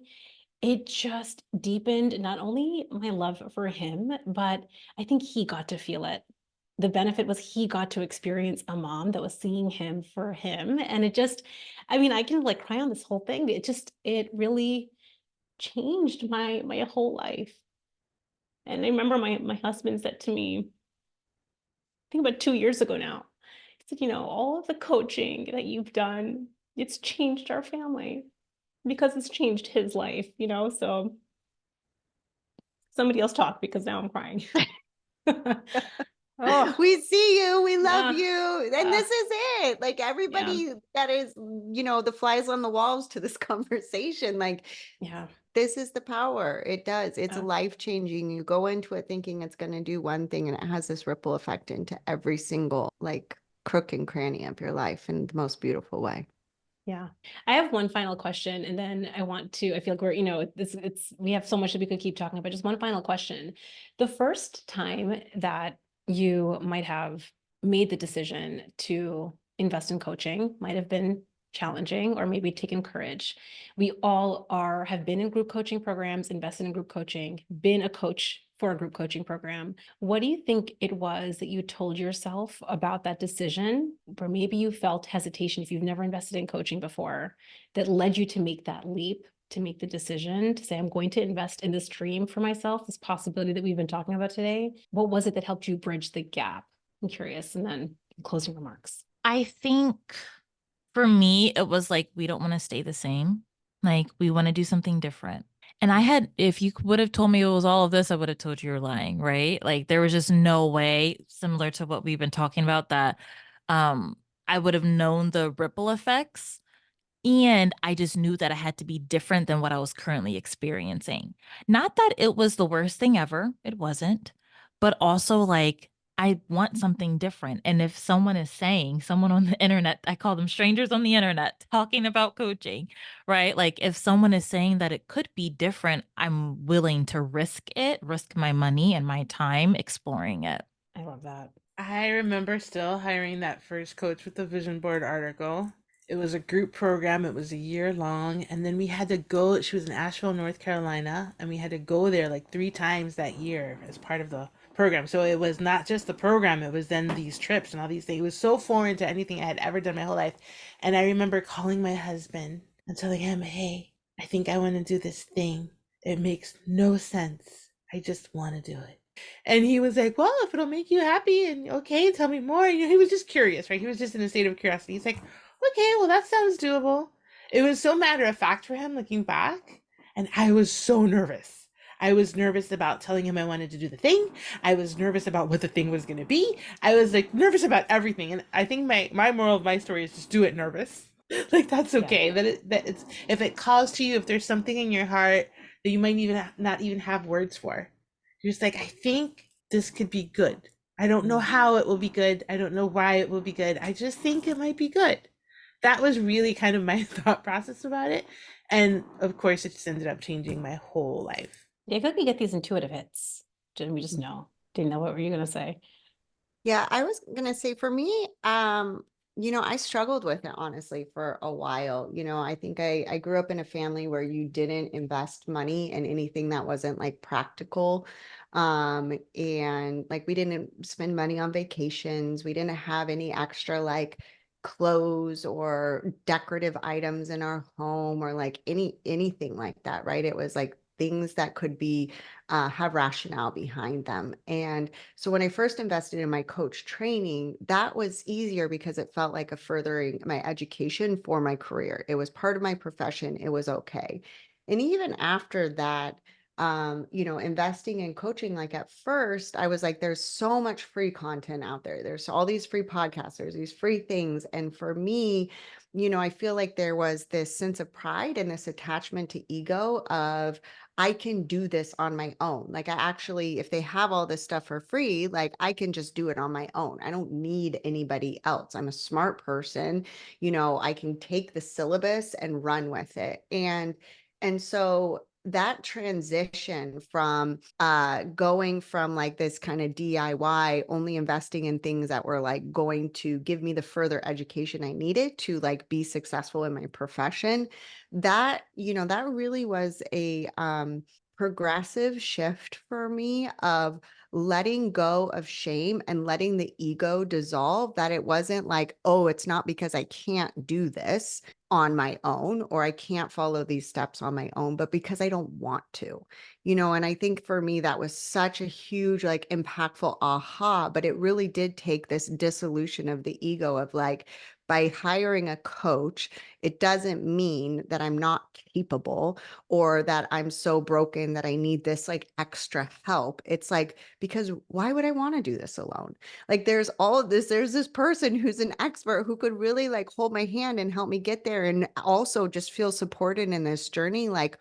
It just deepened not only my love for him, but I think he got to feel it. The benefit was he got to experience a mom that was seeing him for him. And it just, I mean, I can like cry on this whole thing. It really changed my whole life. And I remember my husband said to me, I think about 2 years ago now, he said, all of the coaching that you've done, it's changed our family because it's changed his life, so somebody else talk because now I'm crying. Oh, we see you, we love yeah, you. And this is it. Like yeah, everybody that is, the flies on the walls to this conversation, like yeah, this is the power. It does. It's yeah. life changing. You go into it thinking it's going to do one thing, and it has this ripple effect into every single like crook and cranny of your life in the most beautiful way. Yeah. I have one final question, and then I feel like we have so much that we could keep talking about. Just one final question. The first time that you might have made the decision to invest in coaching might have been challenging or maybe taken courage. We all have been in group coaching programs, invested in group coaching, been a coach for a group coaching program. What do you think it was that you told yourself about that decision, or maybe you felt hesitation if you've never invested in coaching before, that led you to make that leap, to make the decision to say, I'm going to invest in this dream for myself, this possibility that we've been talking about today? What was it that helped you bridge the gap? I'm curious. And then closing remarks. I think for me, it was like, we don't want to stay the same. Like, we want to do something different. And if you would have told me it was all of this, I would have told you you're lying, right? Like, there was just no way, similar to what we've been talking about, that I would have known the ripple effects. And I just knew that I had to be different than what I was currently experiencing. Not that it was the worst thing ever, it wasn't. But also, like, I want something different. And if someone is saying, someone on the internet, I call them strangers on the internet, talking about coaching, right? Like if someone is saying that it could be different, I'm willing to risk it, risk my money and my time exploring it. I love that. I remember still hiring that first coach with the vision board article. It was a group program. It was a year long. And then we had to go, she was in Asheville, North Carolina, and we had to go there like 3 times that year as part of the program. So it was not just the program, it was then these trips and all these things. It was so foreign to anything I had ever done my whole life. And I remember calling my husband and telling him, hey, I think I want to do this thing. It makes no sense. I just want to do it. And he was like, well, if it'll make you happy and okay, tell me more. You know, he was just curious, right? He was just in a state of curiosity. He's like, okay, well, that sounds doable. It was so matter of fact for him looking back. And I was so nervous. I was nervous about telling him I wanted to do the thing. I was nervous about what the thing was going to be. I was like nervous about everything. And I think my moral of my story is just do it nervous. Like that's okay. That it's if it calls to you, if there's something in your heart that you might even not even have words for, you're just like, I think this could be good. I don't know how it will be good. I don't know why it will be good. I just think it might be good. That was really kind of my thought process about it. And of course, it just ended up changing my whole life. Yeah, I feel like we get these intuitive hits. Didn't we just know? Danielle, what were you going to say? Yeah, I was gonna say for me, I struggled with it honestly for a while. I think I grew up in a family where you didn't invest money in anything that wasn't like practical. And like we didn't spend money on vacations. We didn't have any extra like clothes or decorative items in our home or like anything like that, right? It was like things that could be have rationale behind them. And so when I first invested in my coach training, that was easier because it felt like a furthering my education for my career. It was part of my profession. It was okay. And even after that, investing in coaching, like at first, I was like, there's so much free content out there. There's all these free podcasts, there's these free things. And for me, I feel like there was this sense of pride and this attachment to ego of, I can do this on my own. Like I actually, if they have all this stuff for free, like I can just do it on my own. I don't need anybody else. I'm a smart person. I can take the syllabus and run with it. And so that transition from going from like this kind of DIY, only investing in things that were like going to give me the further education I needed to like be successful in my profession, that really was a progressive shift for me of letting go of shame and letting the ego dissolve, that it wasn't like, oh, it's not because I can't do this on my own or I can't follow these steps on my own, but because I don't want to, and I think for me, that was such a huge, like impactful aha, but it really did take this dissolution of the ego of like, by hiring a coach, it doesn't mean that I'm not capable or that I'm so broken that I need this like extra help. It's like, because why would I want to do this alone? Like there's all of this, there's this person who's an expert who could really like hold my hand and help me get there and also just feel supported in this journey. Like,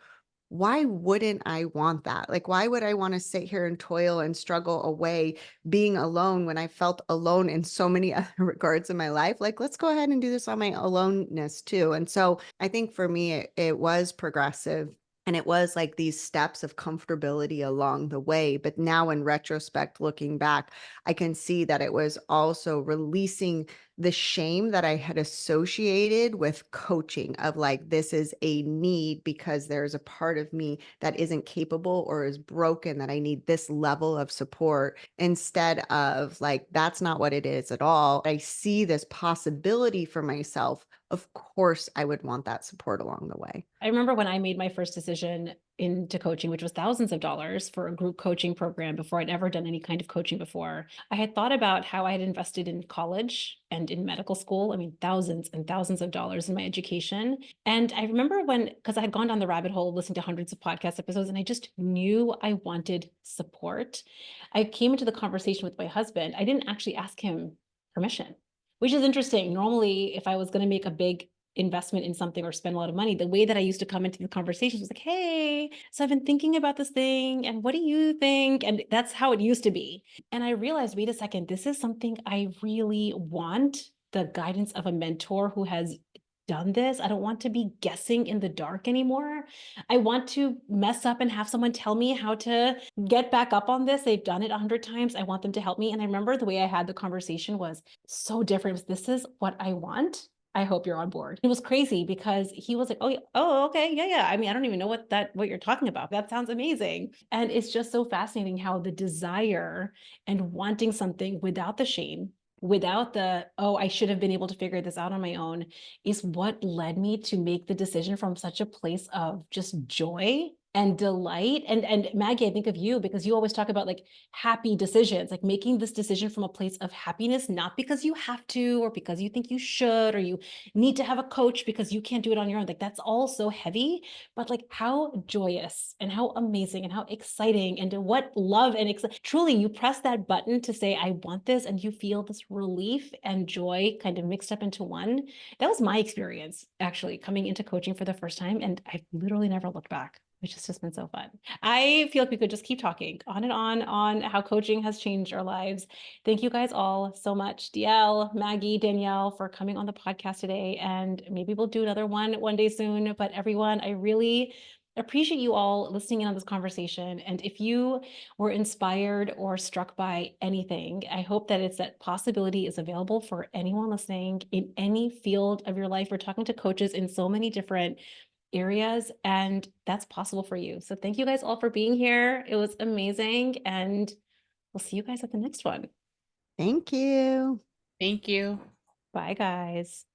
why wouldn't I want that? Like, why would I want to sit here and toil and struggle away being alone when I felt alone in so many other regards in my life? Like, let's go ahead and do this on my aloneness too. And so I think for me, it was progressive. And it was like these steps of comfortability along the way. But now, in retrospect, looking back, I can see that it was also releasing the shame that I had associated with coaching of like, this is a need because there's a part of me that isn't capable or is broken that I need this level of support, instead of like, that's not what it is at all. I see this possibility for myself. Of course, I would want that support along the way. I remember when I made my first decision into coaching, which was thousands of dollars for a group coaching program before I'd ever done any kind of coaching before. I had thought about how I had invested in college and in medical school. I mean, thousands and thousands of dollars in my education. And I remember because I had gone down the rabbit hole, listening to hundreds of podcast episodes, and I just knew I wanted support. I came into the conversation with my husband. I didn't actually ask him permission, which is interesting. Normally, if I was going to make a big investment in something or spend a lot of money, the way that I used to come into the conversations was like, hey, so I've been thinking about this thing and what do you think? And that's how it used to be. And I realized, wait a second, this is something I really want, the guidance of a mentor who has done this. I don't want to be guessing in the dark anymore. I want to mess up and have someone tell me how to get back up on this. They've done it 100 times. I want them to help me. And I remember the way I had the conversation was so different. It was, this is what I want. I hope you're on board. It was crazy because he was like, oh, oh, okay. Yeah, yeah. I mean, I don't even know what you're talking about. That sounds amazing. And it's just so fascinating how the desire and wanting something without the shame, without the, oh, I should have been able to figure this out on my own, is what led me to make the decision from such a place of just joy and delight. And Maggie, I think of you because you always talk about like happy decisions, like making this decision from a place of happiness, not because you have to, or because you think you should, or you need to have a coach because you can't do it on your own. Like that's all so heavy, but like how joyous and how amazing and how exciting and what love and truly you press that button to say, I want this, and you feel this relief and joy kind of mixed up into one. That was my experience actually coming into coaching for the first time. And I've literally never looked back, which has just been so fun. I feel like we could just keep talking on and on how coaching has changed our lives. Thank you guys all so much. Dielle, Maggie, Danielle, for coming on the podcast today. And maybe we'll do another one day soon. But everyone, I really appreciate you all listening in on this conversation. And if you were inspired or struck by anything, I hope that it's that possibility is available for anyone listening in any field of your life. We're talking to coaches in so many different areas, and that's possible for you. So thank you guys all for being here. It was amazing, and we'll see you guys at the next one. Thank you. Thank you. Bye, guys.